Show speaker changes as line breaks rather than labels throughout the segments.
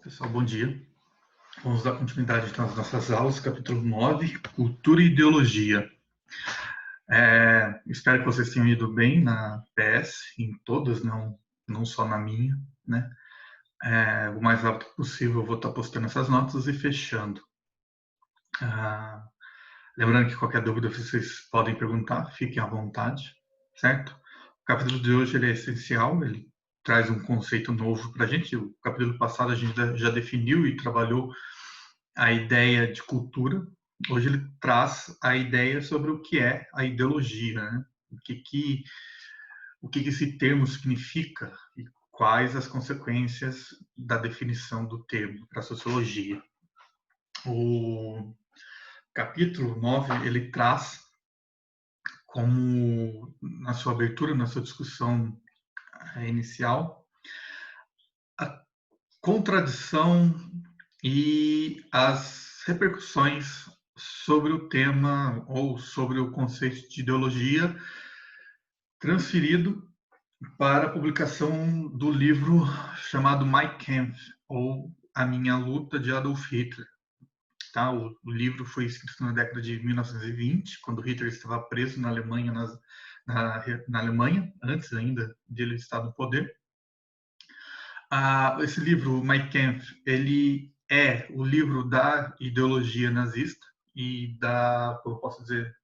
Pessoal, bom dia. Vamos dar continuidade então às nossas aulas, capítulo 9, Cultura e Ideologia. Espero que vocês tenham ido bem na PS, em todas, não só na minha, né? O mais rápido possível eu vou estar postando essas notas e fechando. Lembrando que qualquer dúvida vocês podem perguntar, fiquem à vontade, certo? O capítulo de hoje ele é essencial, ele traz um conceito novo para a gente. O capítulo passado a gente já definiu e trabalhou a ideia de cultura. Hoje ele traz a ideia sobre o que é a ideologia, né? O que esse termo significa e quais as consequências da definição do termo para a sociologia. O capítulo 9, ele traz como, na sua abertura, na sua discussão inicial, a contradição e as repercussões sobre o tema ou sobre o conceito de ideologia transferido para a publicação do livro chamado Mein Kampf, ou A Minha Luta, de Adolf Hitler. Tá? O livro foi escrito na década de 1920, quando Hitler estava preso na Alemanha, na Alemanha, antes ainda de ele estar no poder. Esse livro, Mein Kampf, ele é o livro da ideologia nazista e como eu posso dizer,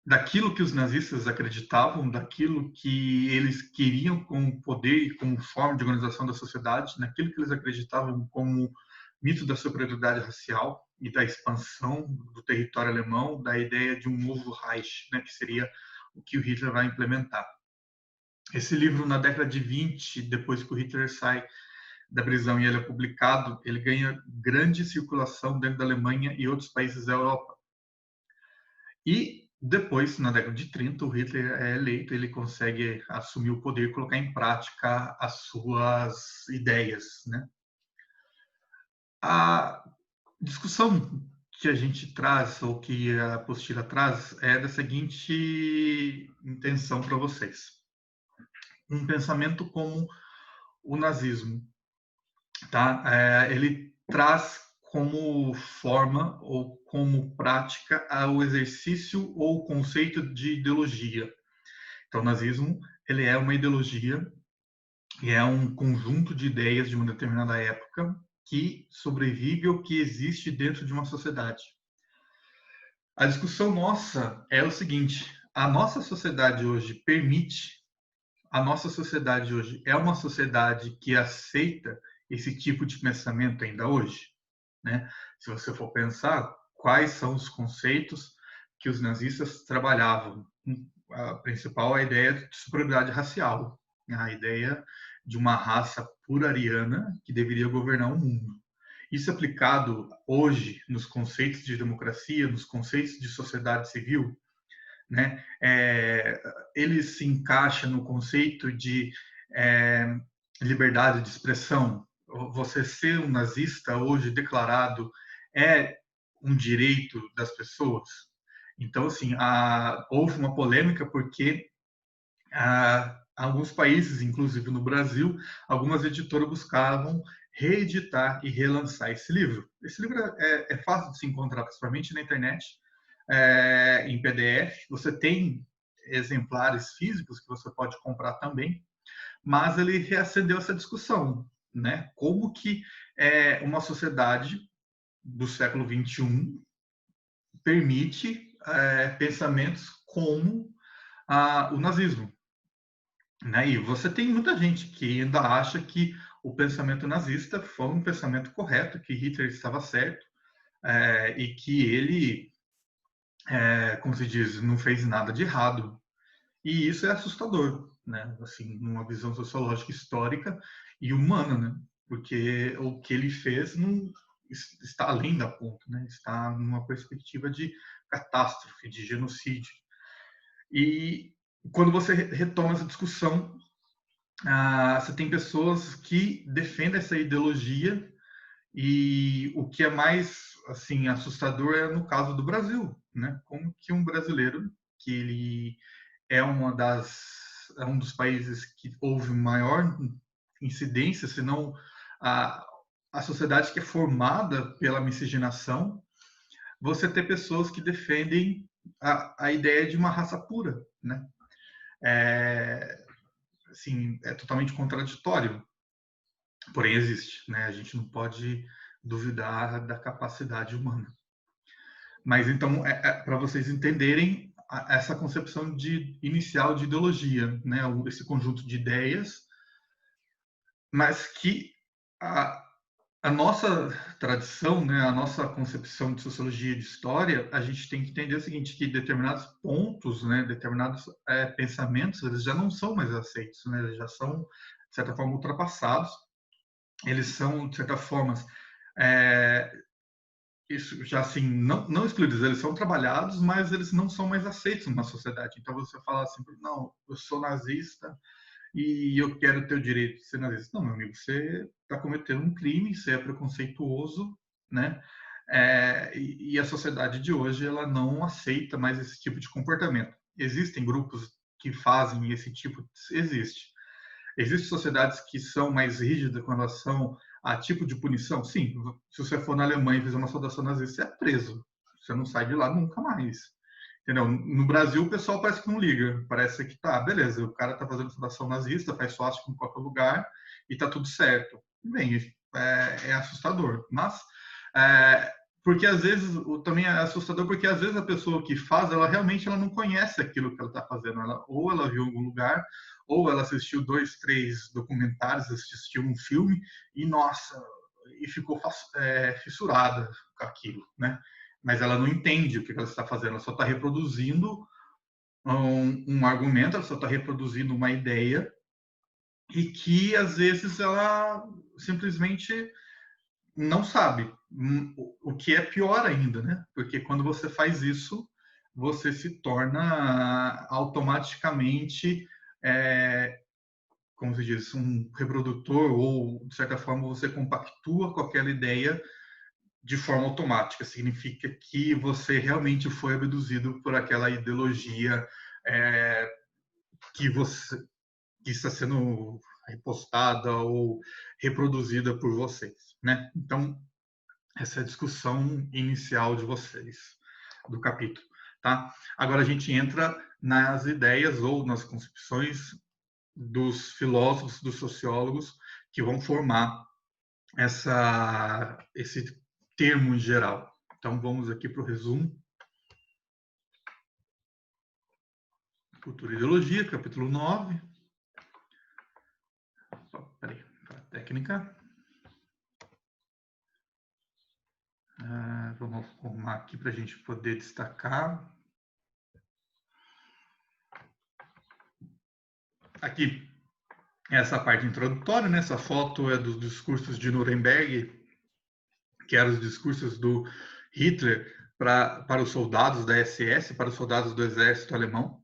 daquilo que os nazistas acreditavam, daquilo que eles queriam como poder e como forma de organização da sociedade, naquilo que eles acreditavam como mito da superioridade racial e da expansão do território alemão, da ideia de um novo Reich, né, que seria o que o Hitler vai implementar. Esse livro, na década de 20, depois que o Hitler sai da prisão e ele é publicado, ele ganha grande circulação dentro da Alemanha e outros países da Europa. E depois, na década de 30, o Hitler é eleito, ele consegue assumir o poder e colocar em prática as suas ideias, né? A discussão que a gente traz, ou que a apostila traz, é da seguinte intenção para vocês. Um pensamento como o nazismo, tá? Ele traz como forma ou como prática o exercício ou o conceito de ideologia. Então, o nazismo ele é uma ideologia e é um conjunto de ideias de uma determinada época que sobrevive ou que existe dentro de uma sociedade. A discussão nossa é o seguinte: a nossa sociedade hoje é uma sociedade que aceita esse tipo de pensamento ainda hoje, né? Se você for pensar, quais são os conceitos que os nazistas trabalhavam? A principal é a ideia de superioridade racial, a ideia de uma raça pura ariana que deveria governar o mundo. Isso aplicado hoje nos conceitos de democracia, nos conceitos de sociedade civil, né? Ele se encaixa no conceito de liberdade de expressão. Você ser um nazista hoje declarado é um direito das pessoas. Então, assim, houve uma polêmica porque alguns países, inclusive no Brasil, algumas editoras buscavam reeditar e relançar esse livro. Esse livro é fácil de se encontrar, principalmente na internet, em PDF. Você tem exemplares físicos que você pode comprar também, mas ele reacendeu essa discussão, né? Como que uma sociedade do século XXI permite pensamentos como o nazismo, né? E você tem muita gente que ainda acha que o pensamento nazista foi um pensamento correto, que Hitler estava certo, e que ele, como se diz, não fez nada de errado. E isso é assustador, né? Assim, numa visão sociológica histórica e humana, né? Porque o que ele fez não está além da conta, né? Está numa perspectiva de catástrofe, de genocídio. E quando você retoma essa discussão, você tem pessoas que defendem essa ideologia, e o que é mais assim assustador é no caso do Brasil, né? Como que um brasileiro, que ele é um dos países que houve maior incidência, se não a sociedade que é formada pela miscigenação, você ter pessoas que defendem a ideia de uma raça pura, né? É, assim, é totalmente contraditório, porém existe, né? A gente não pode duvidar da capacidade humana. Mas então, para vocês entenderem essa concepção inicial de ideologia, né? Esse conjunto de ideias, mas que a, a nossa tradição, né, a nossa concepção de sociologia e de história, a gente tem que entender o seguinte, que determinados pontos, né, determinados pensamentos, eles já não são mais aceitos, né, eles já são, de certa forma, ultrapassados. Eles são, de certa forma, é, isso já assim, não excluídos, eles são trabalhados, mas eles não são mais aceitos numa sociedade. Então você fala assim, não, eu sou nazista, e eu quero ter o direito de ser nazista. Não, meu amigo, você está cometendo um crime, você é preconceituoso, né? E a sociedade de hoje ela não aceita mais esse tipo de comportamento. Existem grupos que fazem esse tipo, existe. Existem sociedades que são mais rígidas com relação a tipo de punição? Sim. Se você for na Alemanha e fizer uma saudação nazista, você é preso. Você não sai de lá nunca mais. Entendeu? No Brasil, o pessoal parece que não liga. Parece que tá, beleza, o cara tá fazendo fundação nazista, faz swastika em qualquer lugar e tá tudo certo. Bem, é assustador. Mas, é, porque às vezes, também é assustador porque às vezes a pessoa que faz, ela realmente ela não conhece aquilo que ela tá fazendo. Ou ela viu em algum lugar, ou ela assistiu 2, 3 documentários, assistiu um filme e, nossa, e ficou fissurada com aquilo, né? Mas ela não entende o que ela está fazendo, ela só está reproduzindo um argumento, ela só está reproduzindo uma ideia e que às vezes ela simplesmente não sabe, o que é pior ainda, né? Porque quando você faz isso, você se torna automaticamente, como se diz, um reprodutor ou, de certa forma, você compactua com aquela ideia de forma automática. Significa que você realmente foi abduzido por aquela ideologia é, que você que está sendo repostada ou reproduzida por vocês, né? Então, essa é a discussão inicial de vocês do capítulo, tá? Agora a gente entra nas ideias ou nas concepções dos filósofos, dos sociólogos que vão formar esse termo em geral. Então, vamos aqui para o resumo. Cultura e Ideologia, capítulo 9. Peraí, para a técnica. Vamos arrumar aqui para a gente poder destacar. Aqui, essa parte introdutória, né? Essa foto é dos discursos de Nuremberg, que eram os discursos do Hitler para os soldados da SS, para os soldados do exército alemão.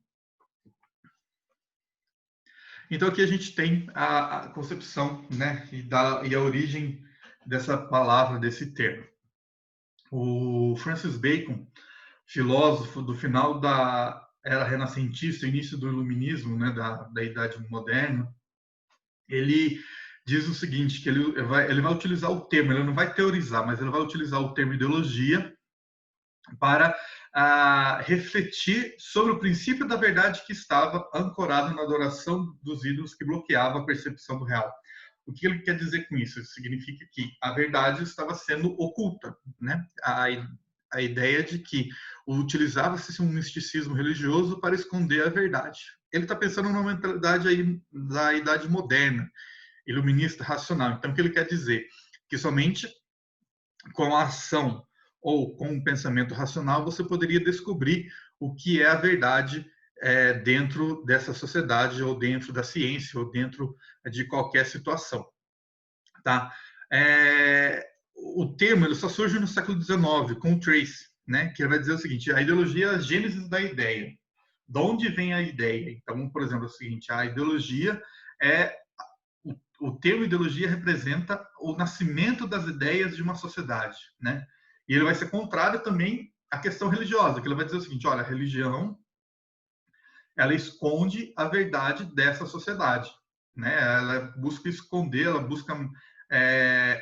Então, aqui a gente tem a concepção, né, e a origem dessa palavra, desse termo. O Francis Bacon, filósofo do final da era renascentista, início do iluminismo, né, da Idade Moderna, ele diz o seguinte, que ele vai utilizar o termo, ele não vai teorizar, mas ele vai utilizar o termo ideologia para refletir sobre o princípio da verdade que estava ancorado na adoração dos ídolos que bloqueava a percepção do real. O que ele quer dizer com isso? Isso significa que a verdade estava sendo oculta, né? A ideia de que utilizava-se um misticismo religioso para esconder a verdade. Ele está pensando numa mentalidade aí da Idade Moderna, iluminista, racional. Então, o que ele quer dizer? Que somente com a ação ou com um pensamento racional, você poderia descobrir o que é a verdade dentro dessa sociedade, ou dentro da ciência, ou dentro de qualquer situação. Tá? O termo ele só surge no século XIX, com o Tracy, né, que vai dizer o seguinte, a ideologia é a gênese da ideia. De onde vem a ideia? Então, por exemplo, é o seguinte, a ideologia o termo ideologia representa o nascimento das ideias de uma sociedade, né? E ele vai ser contrário também à questão religiosa, que ele vai dizer o seguinte, olha, a religião, ela esconde a verdade dessa sociedade, né? Ela busca esconder, ela busca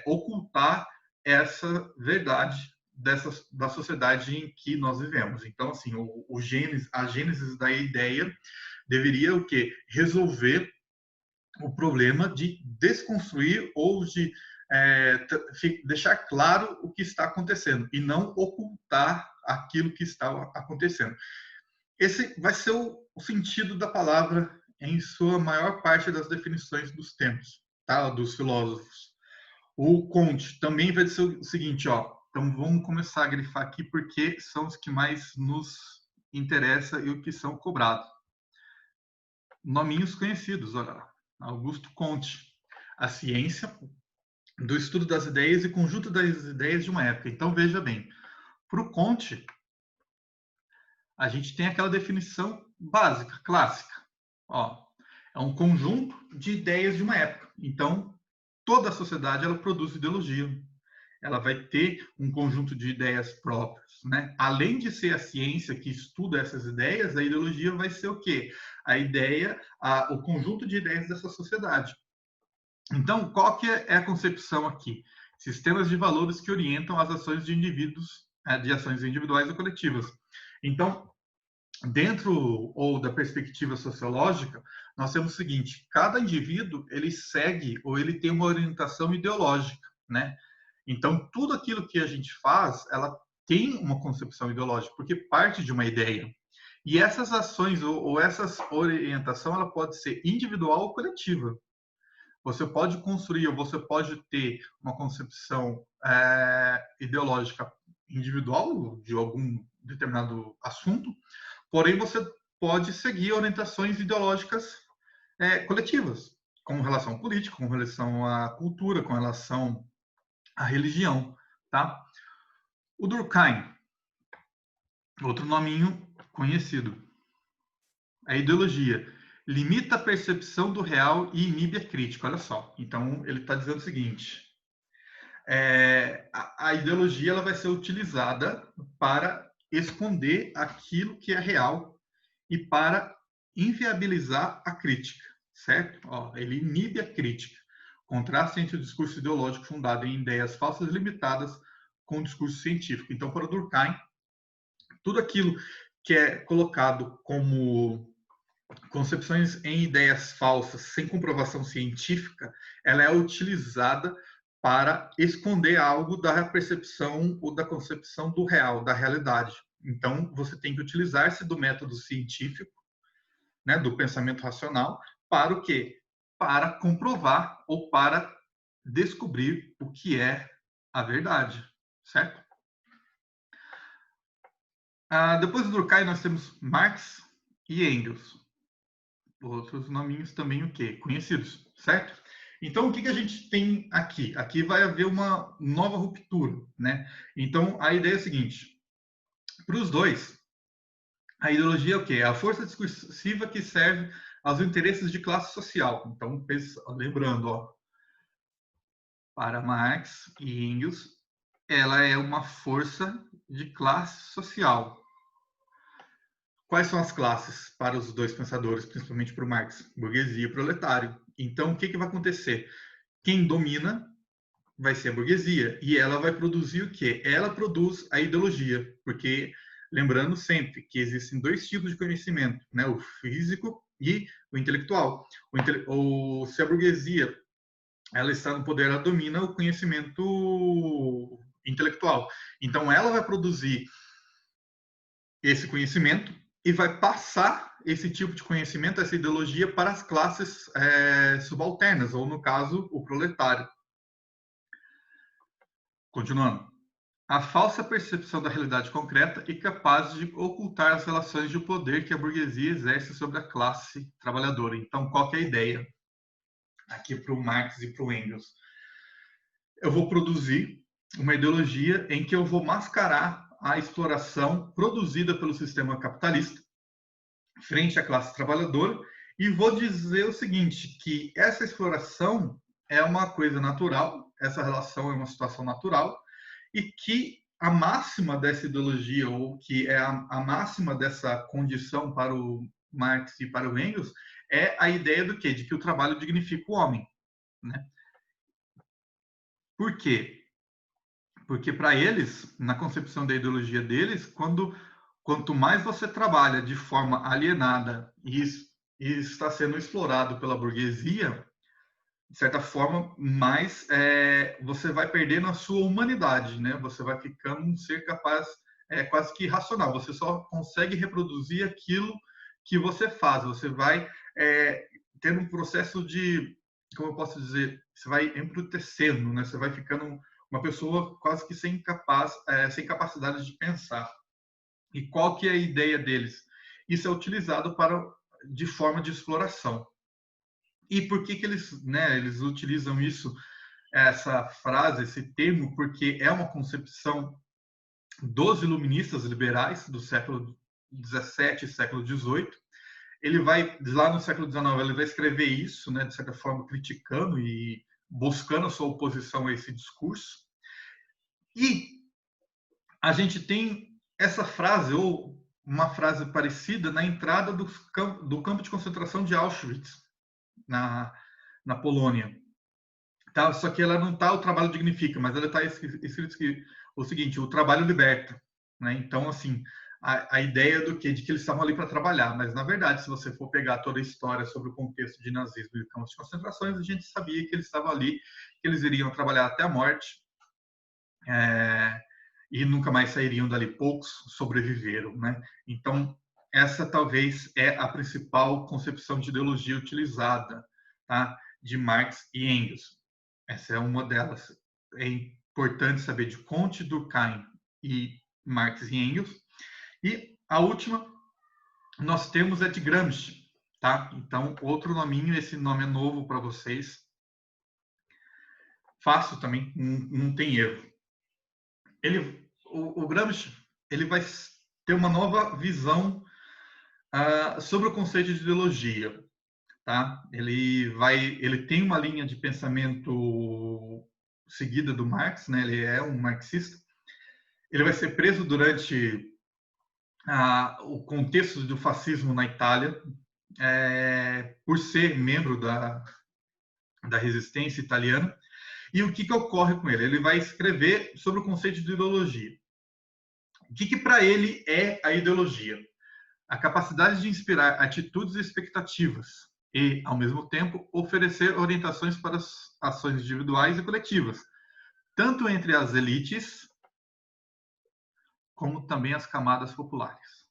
ocultar essa verdade da sociedade em que nós vivemos. Então, assim, a gênese da ideia deveria o quê? Resolver o problema de desconstruir ou de deixar claro o que está acontecendo e não ocultar aquilo que está acontecendo. Esse vai ser o sentido da palavra em sua maior parte das definições dos tempos, tá? Dos filósofos. O Comte também vai dizer o seguinte, ó. Então vamos começar a grifar aqui porque são os que mais nos interessa e o que são cobrados. Nominhos conhecidos, olha lá. Augusto Comte. A ciência do estudo das ideias e conjunto das ideias de uma época. Então veja bem, para o Comte, a gente tem aquela definição básica, clássica. Ó, é um conjunto de ideias de uma época. Então, toda a sociedade ela produz ideologia. Ela vai ter um conjunto de ideias próprias, né? Além de ser a ciência que estuda essas ideias, a ideologia vai ser o quê? A ideia, o conjunto de ideias dessa sociedade. Então, qual que é a concepção aqui? Sistemas de valores que orientam as ações de indivíduos, de ações individuais ou coletivas. Então, dentro ou da perspectiva sociológica, nós temos o seguinte: cada indivíduo ele segue ou ele tem uma orientação ideológica, né? Então tudo aquilo que a gente faz, ela tem uma concepção ideológica porque parte de uma ideia. E essas ações ou essa orientação, ela pode ser individual ou coletiva. Você pode construir ou você pode ter uma concepção ideológica individual de algum determinado assunto, porém você pode seguir orientações ideológicas coletivas, com relação à política, com relação à cultura, com relação à religião, tá? O Durkheim, outro nominho conhecido. A ideologia limita a percepção do real e inibe a crítica. Olha só. Então, ele está dizendo o seguinte: a ideologia ela vai ser utilizada para esconder aquilo que é real e para inviabilizar a crítica, certo? Ó, ele inibe a crítica, contrasta entre o discurso ideológico fundado em ideias falsas e limitadas com o discurso científico. Então, para Durkheim, tudo aquilo que é colocado como concepções em ideias falsas, sem comprovação científica, ela é utilizada para esconder algo da percepção ou da concepção do real, da realidade. Então, você tem que utilizar-se do método científico, né, do pensamento racional, para o quê? Para comprovar ou para descobrir o que é a verdade, certo? Depois do Durkheim, nós temos Marx e Engels. Outros nominhos também o quê? Conhecidos, certo? Então, o que a gente tem aqui? Aqui vai haver uma nova ruptura, né? Então, a ideia é a seguinte: para os dois, a ideologia é o quê? É a força discursiva que serve aos interesses de classe social. Então, lembrando, ó, para Marx e Engels, ela é uma força de classe social. Quais são as classes para os dois pensadores, principalmente para o Marx? Burguesia e proletário. Então, o que vai acontecer? Quem domina vai ser a burguesia. E ela vai produzir o quê? Ela produz a ideologia. Porque, lembrando sempre que existem dois tipos de conhecimento, né? O físico e o intelectual. Se a burguesia ela está no poder, ela domina o conhecimento intelectual. Então, ela vai produzir esse conhecimento e vai passar esse tipo de conhecimento, essa ideologia, para as classes subalternas, ou no caso, o proletário. Continuando. A falsa percepção da realidade concreta e capaz de ocultar as relações de poder que a burguesia exerce sobre a classe trabalhadora. Então, qual que é a ideia? Aqui para o Marx e para o Engels. Eu vou produzir uma ideologia em que eu vou mascarar a exploração produzida pelo sistema capitalista frente à classe trabalhadora e vou dizer o seguinte, que essa exploração é uma coisa natural, essa relação é uma situação natural e que a máxima dessa ideologia, ou que é a máxima dessa condição para o Marx e para o Engels, é a ideia do quê? De que o trabalho dignifica o homem, né? Por quê? Porque para eles, na concepção da ideologia deles, quanto mais você trabalha de forma alienada e está sendo explorado pela burguesia, de certa forma, mais você vai perdendo a sua humanidade, né? Você vai ficando um ser capaz, quase que irracional. Você só consegue reproduzir aquilo que você faz. Você vai tendo um processo de, como eu posso dizer, você vai embrutecendo, né? Você vai ficando uma pessoa quase que sem capacidade de pensar. E qual que é a ideia deles? Isso é utilizado de forma de exploração. E por que eles, né, eles utilizam isso, essa frase, esse termo? Porque é uma concepção dos iluministas liberais do século XVII, século XVIII. Ele vai, lá no século XIX, ele vai escrever isso, né, de certa forma, criticando e buscando a sua oposição a esse discurso. E a gente tem essa frase, ou uma frase parecida, na entrada do campo de concentração de Auschwitz, na Polônia. Tá? Só que ela não está o trabalho dignifica, mas ela está escrito que o seguinte: o trabalho liberta. Né? Então, assim, a ideia do que de que eles estavam ali para trabalhar, mas na verdade, se você for pegar toda a história sobre o contexto de nazismo e campos de concentrações, a gente sabia que eles estavam ali, que eles iriam trabalhar até a morte. E nunca mais sairiam dali. Poucos sobreviveram, né? Então, essa talvez é a principal concepção de ideologia utilizada, tá? De Marx e Engels. Essa é uma delas. É importante saber de Comte, Durkheim e Marx e Engels. E a última, nós temos é de Gramsci, tá? Então, outro nominho, esse nome é novo para vocês. Fácil também, não tem erro. O Gramsci, ele vai ter uma nova visão sobre o conceito de ideologia, tá? Ele tem uma linha de pensamento seguida do Marx, né? Ele é um marxista. Ele vai ser preso durante o contexto do fascismo na Itália, por ser membro da resistência italiana. E o que ocorre com ele? Ele vai escrever sobre o conceito de ideologia. O que para ele é a ideologia? A capacidade de inspirar atitudes e expectativas e, ao mesmo tempo, oferecer orientações para as ações individuais e coletivas, tanto entre as elites como também as camadas populares.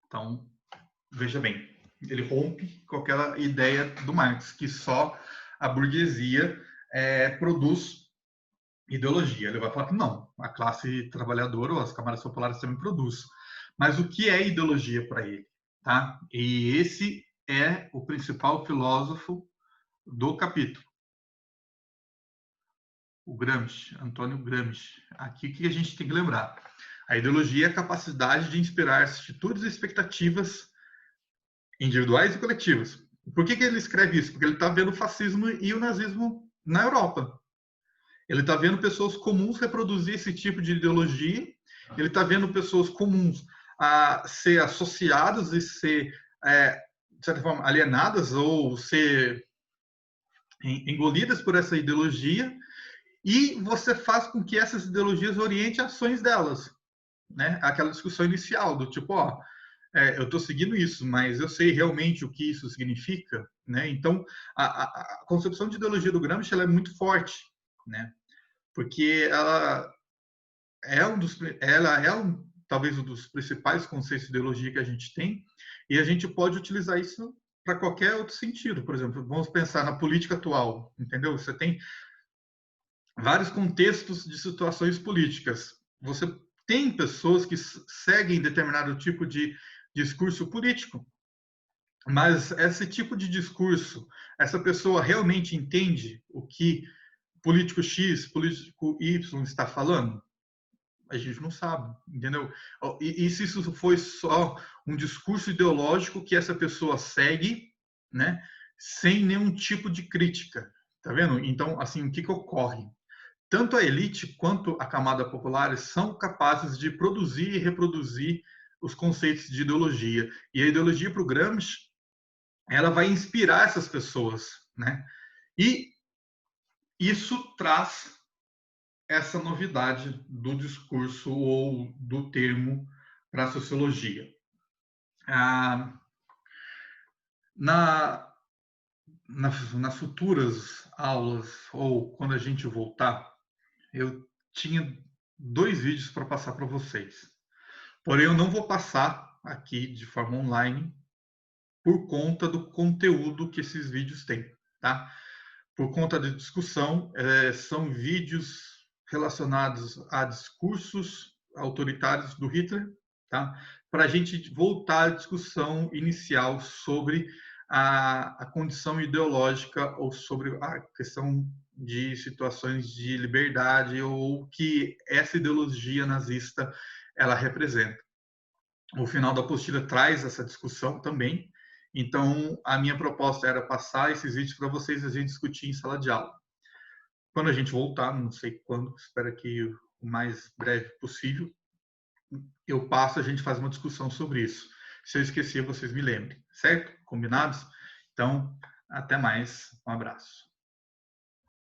Então, veja bem, ele rompe com aquela ideia do Marx, que só a burguesia produz ideologia. Ele vai falar que não, a classe trabalhadora ou as camadas populares também produzem. Mas o que é ideologia para ele? Tá? E esse é o principal filósofo do capítulo, o Gramsci, Antônio Gramsci. Aqui o que a gente tem que lembrar? A ideologia é a capacidade de inspirar atitudes e expectativas individuais e coletivas. Por que ele escreve isso? Porque ele está vendo o fascismo e o nazismo na Europa. Ele está vendo pessoas comuns reproduzir esse tipo de ideologia. Ele está vendo pessoas comuns a ser associadas e ser, de certa forma, alienadas ou ser engolidas por essa ideologia. E você faz com que essas ideologias orientem ações delas. Né? Aquela discussão inicial do tipo, eu estou seguindo isso, mas eu sei realmente o que isso significa, né? Então, a concepção de ideologia do Gramsci ela é muito forte, né? Porque talvez um dos principais conceitos de ideologia que a gente tem, e a gente pode utilizar isso para qualquer outro sentido. Por exemplo, vamos pensar na política atual, entendeu? Você tem vários contextos de situações políticas. Você tem pessoas que seguem determinado tipo de discurso político, mas esse tipo de discurso, essa pessoa realmente entende o que político X, político Y está falando? A gente não sabe, entendeu? E se isso foi só um discurso ideológico que essa pessoa segue, né, sem nenhum tipo de crítica, tá vendo? Então, assim, o que ocorre? Tanto a elite quanto a camada popular são capazes de produzir e reproduzir os conceitos de ideologia. E a ideologia para o Gramsci, ela vai inspirar essas pessoas, né? E isso traz essa novidade do discurso ou do termo para a sociologia. Ah, na, nas futuras aulas, ou quando a gente voltar, eu tinha 2 vídeos para passar para vocês. Porém, eu não vou passar aqui de forma online por conta do conteúdo que esses vídeos têm, tá? Por conta da discussão, são vídeos relacionados a discursos autoritários do Hitler, tá? Para a gente voltar à discussão inicial sobre a condição ideológica ou sobre a questão de situações de liberdade ou que essa ideologia nazista ela representa. O final da apostila traz essa discussão também. Então, a minha proposta era passar esses vídeos para vocês e a gente discutir em sala de aula. Quando a gente voltar, não sei quando, espero que o mais breve possível, eu passo, a gente faz uma discussão sobre isso. Se eu esquecer, vocês me lembrem, certo? Combinados? Então, até mais. Um abraço.